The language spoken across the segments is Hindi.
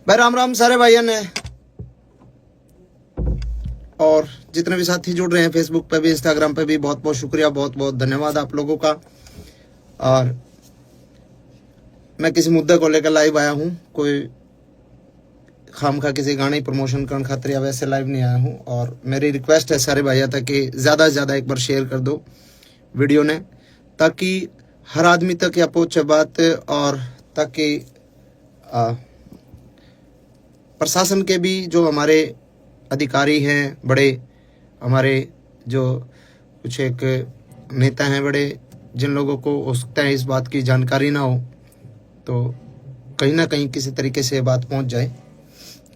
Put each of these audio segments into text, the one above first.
भाई राम राम सारे भाइयों ने, और जितने भी साथी जुड़ रहे हैं फेसबुक पे भी इंस्टाग्राम पे भी बहुत बहुत शुक्रिया, बहुत बहुत धन्यवाद आप लोगों का। और मैं किसी मुद्दे को लेकर लाइव आया हूँ, कोई खामखा किसी गाने प्रमोशन करने खातिर या वैसे लाइव नहीं आया हूँ। और मेरी रिक्वेस्ट है सारे भाइयों तक कि ज़्यादा से ज़्यादा एक बार शेयर कर दो वीडियो ने, ताकि हर आदमी तक यह पहुँचे बात, और ताकि प्रशासन के भी जो हमारे अधिकारी हैं बड़े, हमारे जो कुछ एक नेता हैं बड़े, जिन लोगों को हो सकता है इस बात की जानकारी ना हो, तो कहीं ना कहीं किसी तरीके से बात पहुंच जाए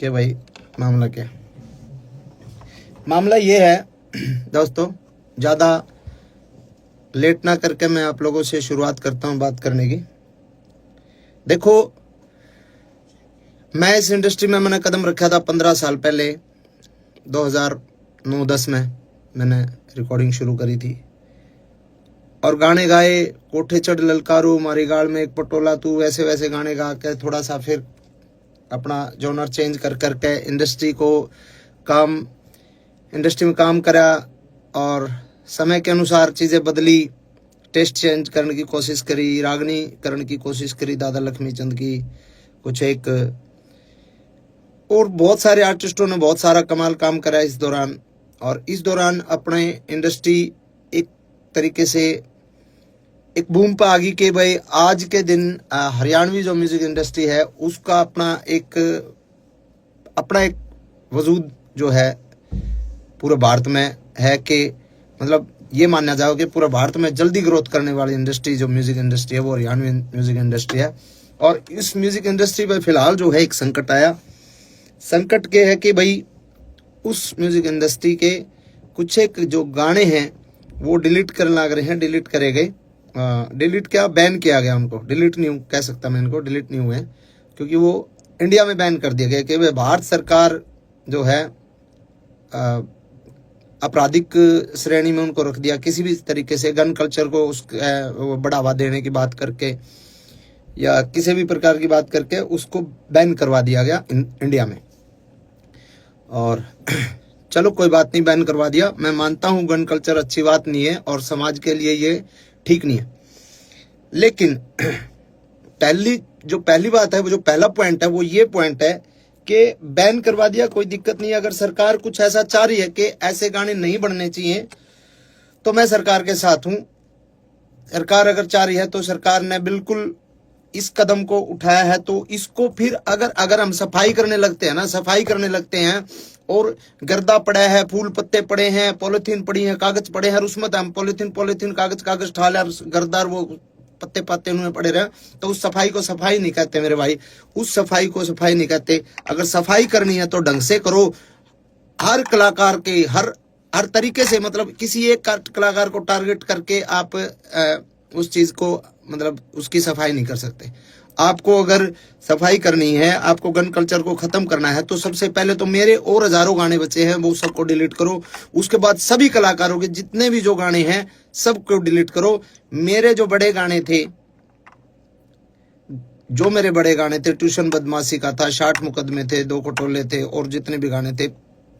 कि भाई मामला क्या। मामला ये है दोस्तों, ज़्यादा लेट ना करके मैं आप लोगों से शुरुआत करता हूं बात करने की। देखो, मैं इस इंडस्ट्री में मैंने कदम रखा था 15 साल पहले, 2009-10 में मैंने रिकॉर्डिंग शुरू करी थी और गाने गाए, कोठे चढ़ ललकारू मारी गाल में एक पटोला तू, वैसे वैसे गाने गा के थोड़ा सा फिर अपना जॉनर चेंज कर करके इंडस्ट्री में काम करा, और समय के अनुसार चीज़ें बदली, टेस्ट चेंज करने की कोशिश करी, रागनी करने की कोशिश करी दादा लक्ष्मी चंद की, कुछ एक और बहुत सारे आर्टिस्टों ने बहुत सारा कमाल काम करा इस दौरान। और इस दौरान अपने इंडस्ट्री एक तरीके से एक बूम पर आ गई कि भाई आज के दिन हरियाणवी जो म्यूजिक इंडस्ट्री है उसका अपना एक वजूद जो है पूरे भारत में है, कि मतलब ये माना जाओ कि पूरे भारत में जल्दी ग्रोथ करने वाली इंडस्ट्री जो म्यूजिक इंडस्ट्री है वो हरियाणवी म्यूजिक इंडस्ट्री है। और इस म्यूजिक इंडस्ट्री पर फिलहाल जो है एक संकट आया। संकट के है कि भाई उस म्यूजिक इंडस्ट्री के कुछ एक जो गाने हैं वो डिलीट करने लग रहे हैं, डिलीट करे गए, डिलीट क्या, बैन किया गया उनको, डिलीट नहीं कह सकता मैं इनको, डिलीट नहीं हुए, क्योंकि वो इंडिया में बैन कर दिया गया कि भारत सरकार जो है आपराधिक श्रेणी में उनको रख दिया, किसी भी तरीके से गन कल्चर को उसको बढ़ावा देने की बात करके या किसी भी प्रकार की बात करके उसको बैन करवा दिया गया इंडिया में। और चलो कोई बात नहीं, बैन करवा दिया, मैं मानता हूं गन कल्चर अच्छी बात नहीं है और समाज के लिए ये ठीक नहीं है, लेकिन पहली बात है, वो जो पहला पॉइंट है वो ये पॉइंट है कि बैन करवा दिया, कोई दिक्कत नहीं है। अगर सरकार कुछ ऐसा चाह रही है कि ऐसे गाने नहीं बनने चाहिए तो मैं सरकार के साथ हूं। सरकार अगर चाह रही है तो सरकार ने बिल्कुल इस कदम को उठाया है, तो इसको फिर अगर हम सफाई करने लगते हैं ना, सफाई करने लगते हैं और गर्दा पड़ा है, फूल पत्ते पड़े हैं, पॉलिथीन पड़ी है, कागज पड़े हैं, उसमें हम पॉलिथीन कागज ठाले गर्दार वो पत्ते पत्ते उनमें पड़े रहे, तो उस सफाई को सफाई नहीं कहते मेरे भाई, उस सफाई को सफाई नहीं कहते। अगर सफाई करनी है तो ढंग से करो, हर कलाकार के हर तरीके से, मतलब किसी एक कलाकार को टारगेट करके आप उस चीज को मतलब उसकी सफाई नहीं कर सकते। आपको अगर सफाई करनी है, आपको गन कल्चर को खत्म करना है, तो सबसे पहले तो मेरे और हजारों गाने बचे हैं वो सबको डिलीट करो। उसके बाद सभी कलाकारों के जितने भी जो गाने हैं सबको डिलीट करो। मेरे जो बड़े गाने थे, ट्यूशन बदमाशी का था, 60 मुकदमे थे, 2 कटोले थे, और जितने भी गाने थे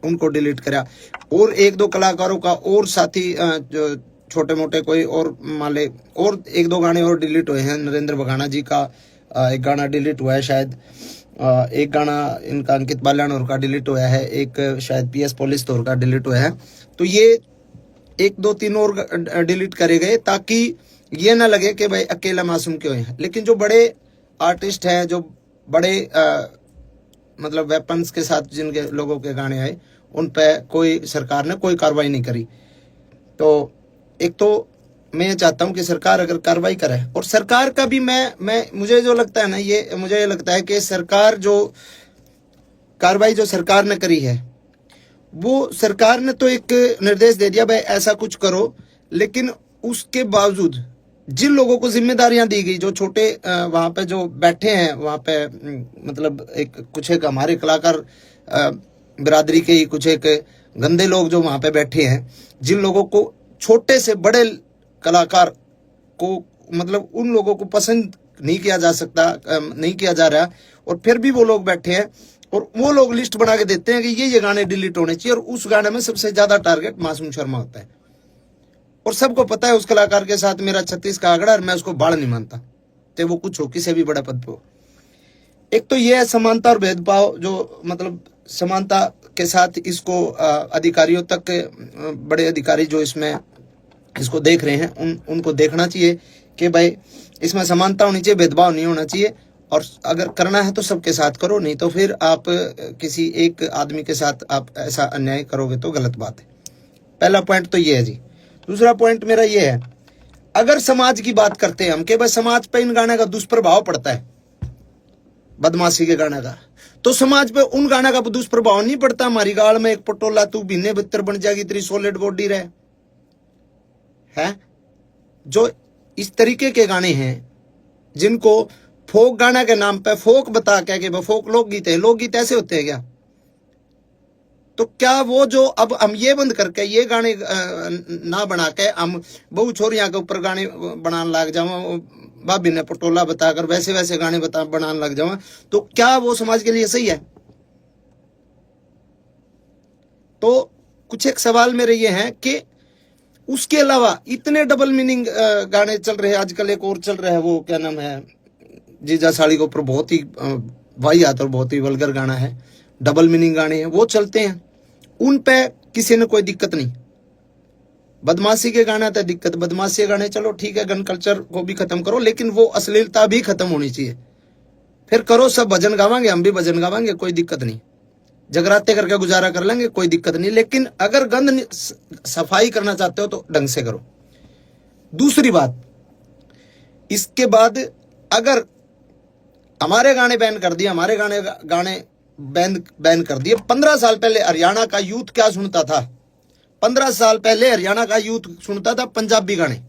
उनको डिलीट करा। और 1-2 कलाकारों का और साथी जो छोटे मोटे कोई और माले, और 1-2 गाने और डिलीट हुए हैं। नरेंद्र बघाना जी का एक गाना डिलीट हुआ है शायद, एक गाना इनका अंकित बाल्यान का डिलीट हुआ है, एक शायद PS पुलिस तौर का डिलीट हुआ है। तो ये 1-2-3 और डिलीट करे गए ताकि ये ना लगे कि भाई अकेला मासूम क्यों है। लेकिन जो बड़े आर्टिस्ट हैं, जो बड़े मतलब वेपन्स के साथ जिनके लोगों के गाने आए, उन पे कोई सरकार ने कोई कार्रवाई नहीं करी। तो एक तो मैं ये चाहता हूं कि सरकार अगर कार्रवाई करे, और सरकार का भी मुझे जो लगता है ना, मुझे ये लगता है कि सरकार जो कार्रवाई जो सरकार ने करी है, वो सरकार ने तो एक निर्देश दे दिया भाई ऐसा कुछ करो, लेकिन उसके बावजूद जिन लोगों को जिम्मेदारियां दी गई, जो छोटे वहां पे जो बैठे हैं वहां पे, मतलब कुछ एक हमारे कलाकार बिरादरी के ही कुछ एक गंदे लोग जो वहां पे बैठे हैं, जिन लोगों को छोटे से बड़े कलाकार को, मतलब उन लोगों को पसंद नहीं किया जा सकता, नहीं किया जा रहा, और फिर भी वो लोग बैठे हैं और वो लोग लिस्ट बना के देते हैं कि ये गाने डिलीट होने चाहिए, और उस गाने में सबसे ज्यादा टारगेट मासूम शर्मा होता है। और सबको पता है उस कलाकार के साथ मेरा 36 का आंकड़ा, और मैं उसको बाढ़ नहीं मानता, चाहे वो कुछ हो, किसी भी बड़े पद पे हो। एक तो ये है समानता और भेदभाव, जो मतलब समानता के साथ इसको अधिकारियों तक, बड़े अधिकारी जो इसमें इसको देख रहे हैं उनको देखना चाहिए कि भाई इसमें समानता होनी चाहिए, भेदभाव नहीं होना चाहिए, और अगर करना है तो सबके साथ करो, नहीं तो फिर आप किसी एक आदमी के साथ आप ऐसा अन्याय करोगे तो गलत बात है। पहला पॉइंट तो ये है जी। दूसरा पॉइंट मेरा ये है, अगर समाज की बात करते हैं हम कि भाई समाज पे इन गाने का दुष्प्रभाव पड़ता है, बदमाशी के गाने का, तो समाज पे उन गाने का दुष्प्रभाव नहीं पड़ता। हमारी गाल में एक पटोला तू बिन्ने बितर बन जाएगी, तेरी सॉलिड बॉडी रहे है। जो इस तरीके के गाने हैं जिनको फोक गाना के नाम पे फोक बता के फोक लोकगीत है, लोकगीत ऐसे होते हैं क्या? तो क्या वो जो अब हम ये बंद करके ये गाने ना बना के हम बहु छोरियां के ऊपर गाने बनाने लग जाओ, भाभी ने पटोला बताकर वैसे वैसे गाने बनाने लग जाओ, तो क्या वो समाज के लिए सही है? तो कुछ एक सवाल मेरे ये हैं कि उसके अलावा इतने डबल मीनिंग गाने चल रहे हैं आजकल। एक और चल रहा है, वो क्या नाम है, जीजा साड़ी के ऊपर बहुत ही वाहियात और बहुत ही वल्गर गाना है, डबल मीनिंग गाने हैं, वो चलते हैं, उन पे किसी ने कोई दिक्कत नहीं। बदमाशी के गाना तो दिक्कत, बदमाशी के गाने चलो ठीक है, गन कल्चर को भी खत्म करो, लेकिन वो अश्लीलता भी खत्म होनी चाहिए। फिर करो, सब भजन गावांगे, हम भी भजन गावांगे, कोई दिक्कत नहीं, जगराते करके गुजारा कर लेंगे, कोई दिक्कत नहीं, लेकिन अगर गंद सफाई करना चाहते हो तो ढंग से करो। दूसरी बात, इसके बाद अगर हमारे गाने बैन कर दिए, हमारे गाने बैन कर दिए, 15 साल पहले हरियाणा का यूथ क्या सुनता था? 15 साल पहले हरियाणा का यूथ सुनता था पंजाबी गाने,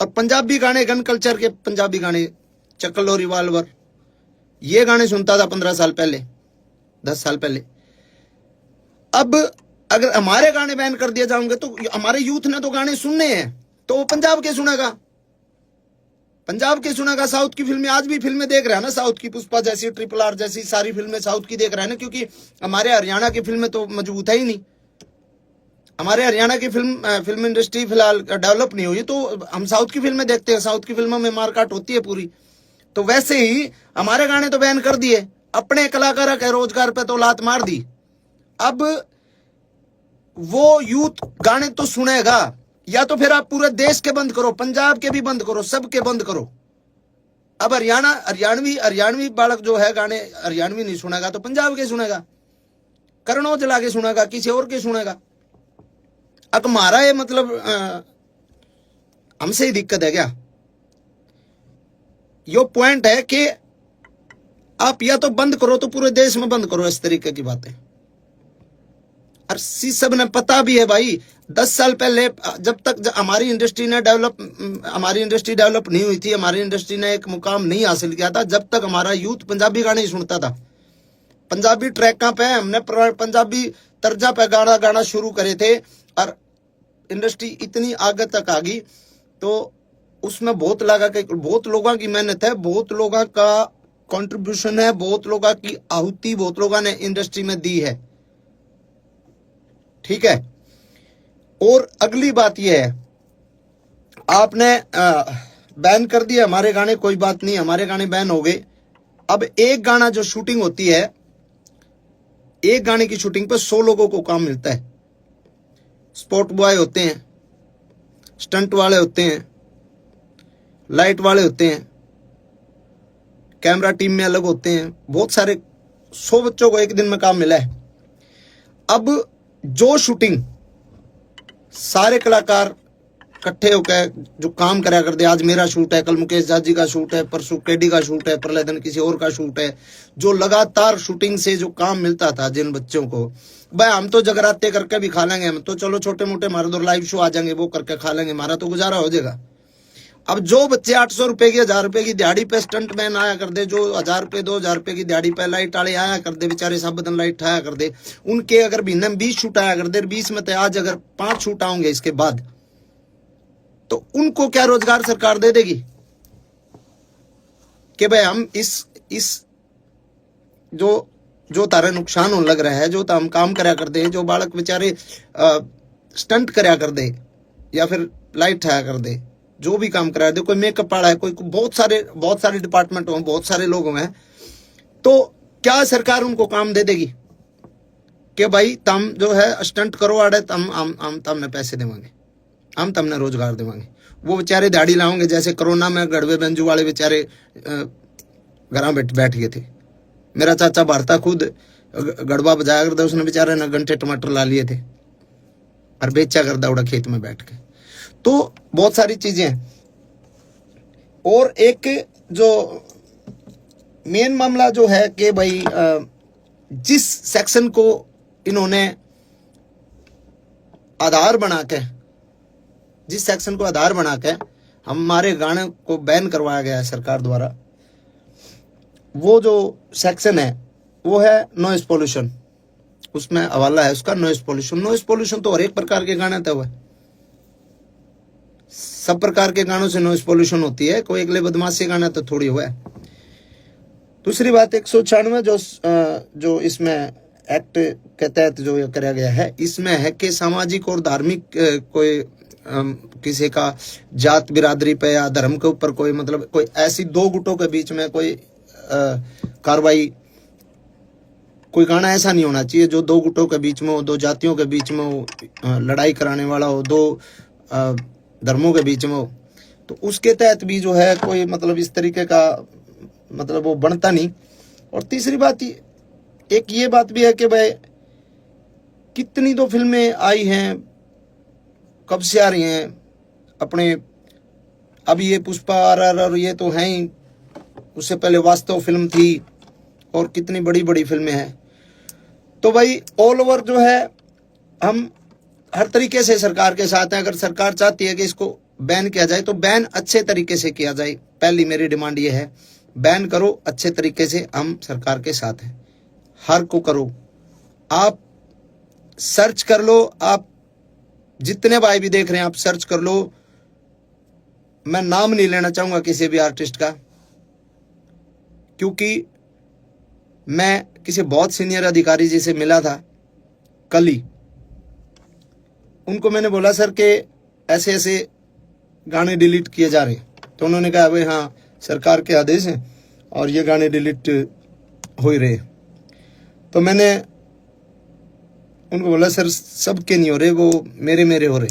और पंजाबी गाने गन कल्चर के पंजाबी गाने, चक्कर और रिवाल्वर, ये गाने सुनता था 15 साल पहले, 10 साल पहले। अब अगर हमारे गाने बैन कर दिए जाएंगे तो हमारे यूथ ने तो गाने सुनने हैं, तो वो पंजाब के सुनेगा, पंजाब के सुनेगा। साउथ की फिल्में, आज भी फिल्में देख रहे हैं ना, साउथ की पुष्पा जैसी, RRR जैसी सारी फिल्में साउथ की देख रहे हैं ना, क्योंकि हमारे हरियाणा की फिल्में तो मजबूत है ही नहीं। हमारे हरियाणा की फिल्म इंडस्ट्री फिलहाल डेवलप नहीं हुई, तो हम साउथ की फिल्में देखते हैं, साउथ की फिल्मों में मारकाट होती है पूरी। तो वैसे ही हमारे गाने तो बैन कर दिए, अपने कलाकारों के रोजगार पे तो लात मार दी। अब वो यूथ गाने तो सुनेगा, या तो फिर आप पूरे देश के बंद करो, पंजाब के भी बंद करो, सबके बंद करो। अब हरियाणवी बालक जो है गाने हरियाणवी नहीं सुनेगा तो पंजाब के सुनेगा, करण औजला के सुनेगा, किसी और के सुनेगा। अब हमारा ये मतलब हमसे ही दिक्कत है क्या? यो पॉइंट है कि आप या तो बंद करो तो पूरे देश में बंद करो, इस तरीके की बातें। और सब ने पता भी है भाई, 10 साल पहले जब तक हमारी इंडस्ट्री डेवलप नहीं हुई थी, हमारी इंडस्ट्री ने एक मुकाम नहीं हासिल किया था, जब तक हमारा यूथ पंजाबी गाने ही सुनता था। पंजाबी ट्रैकों पे हमने पंजाबी तर्जा पे गाना शुरू करे थे, और इंडस्ट्री इतनी आगे तक आ गई, तो उसमें बहुत लोगों की मेहनत है, बहुत लोगों का कंट्रीब्यूशन है, बहुत लोगों की आहुति बहुत लोगों ने इंडस्ट्री में दी है, ठीक है। और अगली बात यह है, आपने बैन कर दिया हमारे गाने, कोई बात नहीं, हमारे गाने बैन हो गए। अब एक गाना जो शूटिंग होती है, एक गाने की शूटिंग पे 100 लोगों को काम मिलता है। स्पॉट बॉय होते हैं, स्टंट वाले होते हैं, लाइट वाले होते हैं, कैमरा टीम में अलग होते हैं, बहुत सारे 100 बच्चों को एक दिन में काम मिला है। अब जो शूटिंग सारे कलाकार इकट्ठे होकर जो काम करा करते, आज मेरा शूट है, कल मुकेश जाजी का शूट है, परसों केडी का शूट है, परले दिन किसी और का शूट है, जो लगातार शूटिंग से जो काम मिलता था जिन बच्चों को, भाई हम तो जगराते करके भी खा लेंगे, हम तो चलो छोटे मोटे हमारे दो लाइव शो आ जाएंगे, वो करके खा लेंगे, हमारा तो गुजारा हो जाएगा। अब जो बच्चे 800 रुपए की 1000 रुपए की दिहाड़ी पे स्टंट मैन आया कर दे, जो 1000 रुपए 2000 रुपए की दिहाड़ी पे लाइट वाले आया कर दे, बेचारे सब बदन लाइट आया कर दे, उनके अगर महीने में 20 शूट आया कर दे, 20 में तो आज अगर 5 शूट आएंगे इसके बाद, तो उनको क्या रोजगार सरकार दे देगी? कि भाई हम इस जो जो तारे नुकसान होने लग रहा है, जो हम काम करया कर दे, जो बालक बेचारे स्टंट करया कर दे या फिर लाइट ठाया कर दे, जो भी काम करा दे, कोई मेकअप वाला है, कोई बहुत सारे डिपार्टमेंट हो, बहुत सारे लोग हैं, तो क्या सरकार उनको काम दे देगी कि भाई तुम जो है स्टंट करो आड़े, हम तमने पैसे देवांगे, हम तमने रोजगार देवांगे। वो बेचारे दाढ़ी लाओगे, जैसे कोरोना में गड़वे बेंजू वाले बेचारे घर बैठ गए थे। मेरा चाचा भारता खुद गड़बा बजाया करता, उसने बेचारे ने घंटे टमाटर ला लिए थे और बेचा कर दौड़ा खेत में बैठ के। तो बहुत सारी चीजें हैं। और एक जो मेन मामला जो है कि भाई जिस सेक्शन को इन्होंने आधार बना के, जिस सेक्शन को आधार बना के हमारे गाने को बैन करवाया गया है सरकार द्वारा, वो जो सेक्शन है वो है नॉइस पोल्यूशन। उसमें हवाला है उसका नॉइस पोल्यूशन। नॉइस पोल्यूशन तो हर एक प्रकार के गाने थे, सब प्रकार के गानों से नॉइस पोल्यूशन होती है, कोई अगले बदमाशी गाना तो थोड़ी हुआ है। दूसरी बात 196 जो इसमें एक्ट के तहत जो ये कराया गया है, इसमें है कि सामाजिक और धार्मिक कोई किसी का जात बिरादरी पे या धर्म के ऊपर कोई मतलब कोई ऐसी दो गुटों के बीच में कोई कार्रवाई, कोई गाना ऐसा नहीं होना चाहिए जो दो गुटों के बीच में हो, दो जातियों के बीच में हो, लड़ाई कराने वाला हो, दो धर्मों के बीच में हो। तो उसके तहत भी जो है कोई मतलब इस तरीके का मतलब वो बनता नहीं। और तीसरी बात एक ये बात भी है कि भाई कितनी तो फिल्में आई हैं, कब से आ रही हैं अपने, अभी ये पुष्पा RR और ये तो हैं ही, उससे पहले वास्तव फिल्म थी और कितनी बड़ी बड़ी फिल्में हैं। तो भाई ऑल ओवर जो है हम हर तरीके से सरकार के साथ हैं। अगर सरकार चाहती है कि इसको बैन किया जाए तो बैन अच्छे तरीके से किया जाए। पहली मेरी डिमांड ये है, बैन करो अच्छे तरीके से, हम सरकार के साथ हैं। हर को करो, आप सर्च कर लो, आप जितने भाई भी देख रहे हैं आप सर्च कर लो। मैं नाम नहीं लेना चाहूंगा किसी भी आर्टिस्ट का, क्योंकि मैं किसी बहुत सीनियर अधिकारी जी से मिला था कल ही। उनको मैंने बोला सर के ऐसे ऐसे गाने डिलीट किए जा रहे हैं, तो उन्होंने कहा भाई हाँ सरकार के आदेश हैं और ये गाने डिलीट हो ही रहे। तो मैंने उनको बोला सर सबके नहीं हो रहे, वो मेरे हो रहे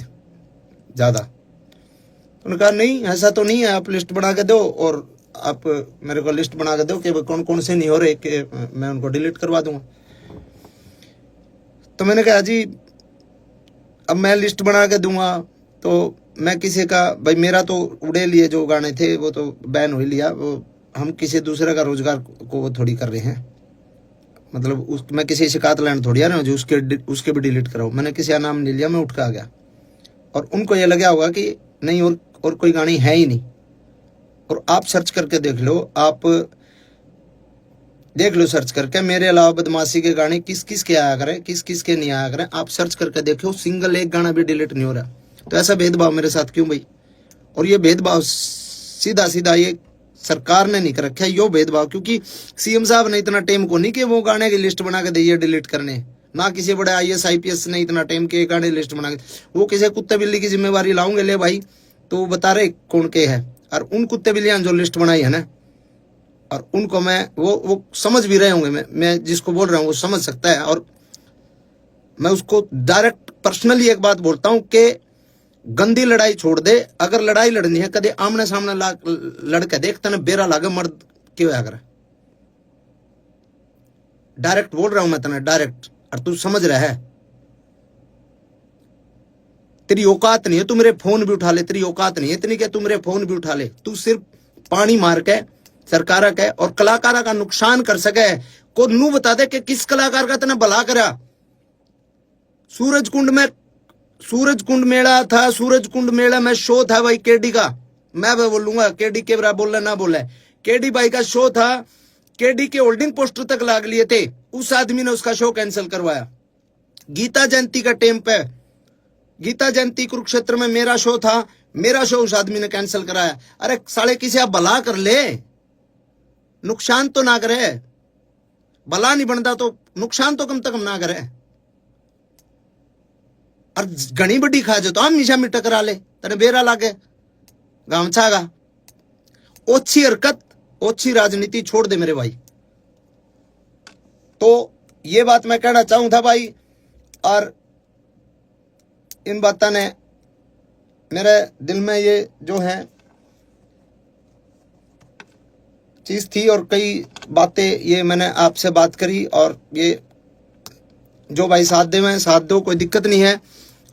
ज़्यादा। उन्होंने कहा नहीं ऐसा तो नहीं है, आप लिस्ट बना के दो और आप मेरे को लिस्ट बना के दो कि कौन कौन से नहीं हो रहे, कि मैं उनको डिलीट करवा दूंगा। तो मैंने कहा जी अब मैं लिस्ट बना के दूंगा तो मैं किसी का, भाई मेरा तो उड़े लिए जो गाने थे वो तो बैन हो ही लिया, वो हम किसी दूसरे का रोजगार को वो थोड़ी कर रहे हैं। मतलब मैं किसी शिकायत लाइन थोड़ी आ रहा हूँ जो उसके भी डिलीट कराओ। मैंने किसी का नाम नहीं लिया, मैं उठ के आ गया। और उनको ये लगा होगा कि नहीं और कोई गानी है ही नहीं। और आप सर्च करके देख लो, आप देख लो सर्च करके, मेरे अलावा बदमाशी के गाने किस किस के आया करें, किस किस के नहीं आया करें, आप सर्च करके देखो, सिंगल एक गाना भी डिलीट नहीं हो रहा। तो ऐसा भेदभाव मेरे साथ क्यों भाई? और ये भेदभाव सीधा सीधा ये सरकार ने नहीं कर रखा है, यो भेदभाव, क्योंकि CM साहब ने इतना टाइम को नहीं कि वो गाने की लिस्ट बना के दिए डिलीट करने, ना किसी बड़े IAS IPS ने इतना टाइम के गाने लिस्ट बना के, वो किसी कुत्ते बिल्ली की जिम्मेवारी लाऊंगे ले भाई, तो बता रहे कौन के है। और उन कुत्ते बिल्लियां जो लिस्ट बनाई है ना, और उनको मैं वो समझ भी रहे होंगे, मैं जिसको बोल रहा हूँ वो समझ सकता है। और मैं उसको डायरेक्ट पर्सनली एक बात बोलता हूँ कि गंदी लड़ाई छोड़ दे। अगर लड़ाई लड़नी है कदे आमने सामने लड़के देख, तने बेरा लागे मर्द क्यों अगर डायरेक्ट बोल रहा हूं मैं तने डायरेक्ट, और तू समझ रहा है तेरी औकात नहीं है, तू मेरे फोन भी उठा ले, तेरी औकात नहीं है इतनी कि तू मेरे फोन भी उठा ले। तू सिर्फ पानी मार के सरकार के और कलाकारा का नुकसान कर सके को नू बता दे कि किस कलाकार का तने भला करा। सूरजकुंड मेला था, सूरजकुंड मेला में शो था भाई केडी का, मैं बोलूंगा केडी के बराबर बोले ना बोले, केडी भाई का शो था, केडी के होल्डिंग पोस्टर तक लाग लिए थे, उस आदमी ने उसका शो कैंसिल करवाया। गीता जयंती का टाइम पे, गीता जयंती कुरुक्षेत्र में मेरा शो था, मेरा शो उस आदमी ने कैंसिल कराया। अरे साले किसी आप भला कर ले, नुकसान तो ना करे, भला नहीं बनता तो नुकसान तो कम से कम ना करे। और घनी बड़ी खा जो तो हम हमेशा में टकरा ले, तेरे बेरा लागे गामछा का। ओछी हरकत, ओछी राजनीति छोड़ दे मेरे भाई। तो ये बात मैं कहना चाहूं था भाई, और इन बातों ने मेरे दिल में ये जो है चीज थी, और कई बातें ये मैंने आपसे बात करी। और ये जो भाई साथ दे मैं साथ दो, कोई दिक्कत नहीं है।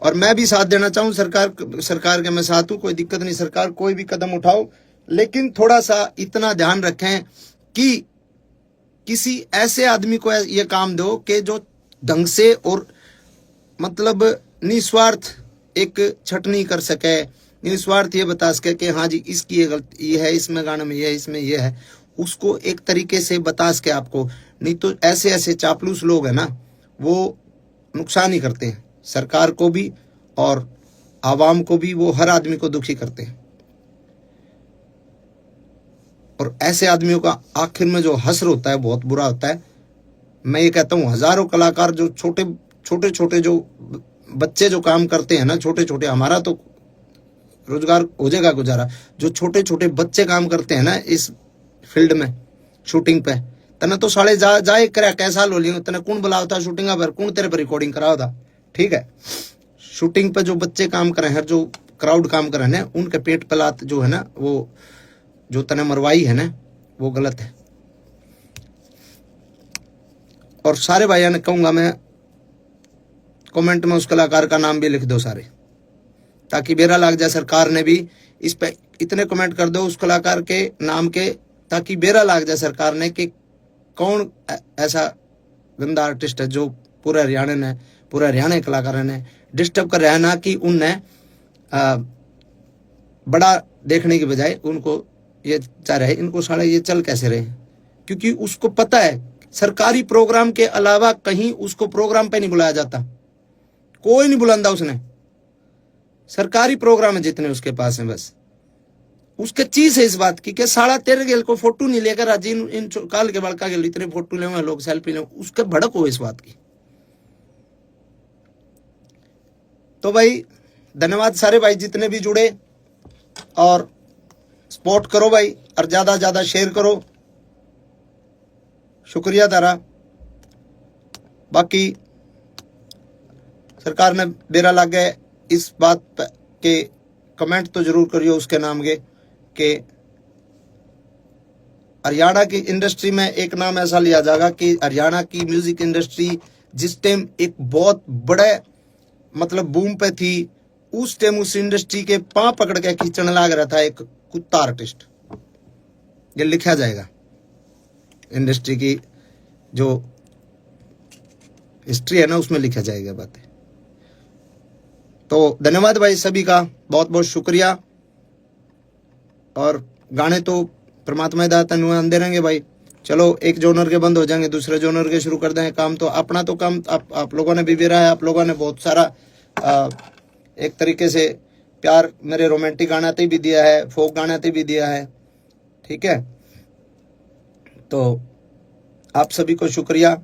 और मैं भी साथ देना चाहूं, सरकार के मैं साथ हूं, कोई दिक्कत नहीं। सरकार कोई भी कदम उठाओ, लेकिन थोड़ा सा इतना ध्यान रखें कि किसी ऐसे आदमी को ये काम दो कि जो ढंग से और मतलब निस्वार्थ एक छटनी कर सके, निस्वार्थ ये बता सके कि हाँ जी इसकी ये गलती है, इसमें गाने में ये है, इसमें ये है, उसको एक तरीके से बता सके आपको। नहीं तो ऐसे ऐसे चापलूस लोग हैं ना, वो नुकसान ही करते हैं सरकार को भी और आवाम को भी, वो हर आदमी को दुखी करते हैं। और ऐसे आदमियों का आखिर में जो हश्र होता है बहुत बुरा होता है। मैं ये कहता हूँ हजारों कलाकार जो छोटे छोटे जो बच्चे जो काम करते हैं ना, छोटे छोटे, हमारा तो रोजगार हो जाएगा गुजारा, जो छोटे छोटे बच्चे काम करते हैं ना इस फील्ड में शूटिंग पे, तना तो साले जाए करे कैसा लो लियो, तना कौन बुलाओ था शूटिंग पर, कौन तेरे पर रिकॉर्डिंग कराओ था। ठीक है, शूटिंग पे जो बच्चे काम करे हैं, जो क्राउड काम करे हैं, उनके पेट पलात जो है ना, वो जो तने मरवाई है ना, वो गलत है। और सारे भाइयों ने कहूंगा मैं, कमेंट में उस कलाकार का नाम भी लिख दो सारे, ताकि बेरा लग जाए सरकार ने भी इस पे इतने कमेंट कर दो उस कलाकार के नाम के, ताकि बेरा लग जाए सरकार ने कि कौन ऐसा गंदा आर्टिस्ट है जो पूरे हरियाणा के कलाकारों ने डिस्टर्ब कर रहा है ना, कि उनने बड़ा देखने के बजाय उनको ये चाह रहे इनको साले ये चल कैसे रहे, क्योंकि उसको पता है सरकारी प्रोग्राम के अलावा कहीं उसको प्रोग्राम पे नहीं बुलाया जाता, कोई नहीं बुलांदा उसने। सरकारी प्रोग्राम है जितने उसके पास है, बस उसके चीज है इस बात की कि साला तेरे गेल को फोटो नहीं लेकर राजी, इन काल के बड़का गेल इतने फोटो ले लोग, सेल्फी ले, उसके भड़क हो इस बात की। तो भाई धन्यवाद सारे भाई जितने भी जुड़े, और सपोर्ट करो भाई, और ज्यादा ज्यादा शेयर करो, शुक्रिया तारा। बाकी सरकार ने बेरा लग गए इस बात के कमेंट तो जरूर करियो उसके नाम के, कि हरियाणा की इंडस्ट्री में एक नाम ऐसा लिया जाएगा कि हरियाणा की म्यूजिक इंडस्ट्री जिस टाइम एक बहुत बड़े मतलब बूम पे थी, उस टाइम उस इंडस्ट्री के पांव पकड़ के खींचने लग रहा था एक कुत्ता आर्टिस्ट। ये लिखा जाएगा इंडस्ट्री की जो हिस्ट्री है ना, उसमें लिखा जाएगा बातें। तो धन्यवाद भाई सभी का, बहुत बहुत शुक्रिया। और गाने तो परमात्मा दाता आंदे रहेंगे भाई। चलो एक जोनर के बंद हो जाएंगे, दूसरे जोनर के शुरू कर देंगे। काम तो अपना तो काम आप लोगों ने भी बेरा है, आप लोगों ने बहुत सारा एक तरीके से प्यार मेरे रोमांटिक गाने भी दिया है, फोक गाने भी दिया है। ठीक है, तो आप सभी को शुक्रिया,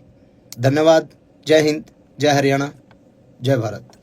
धन्यवाद। जय हिंद, जय हरियाणा, जय भारत।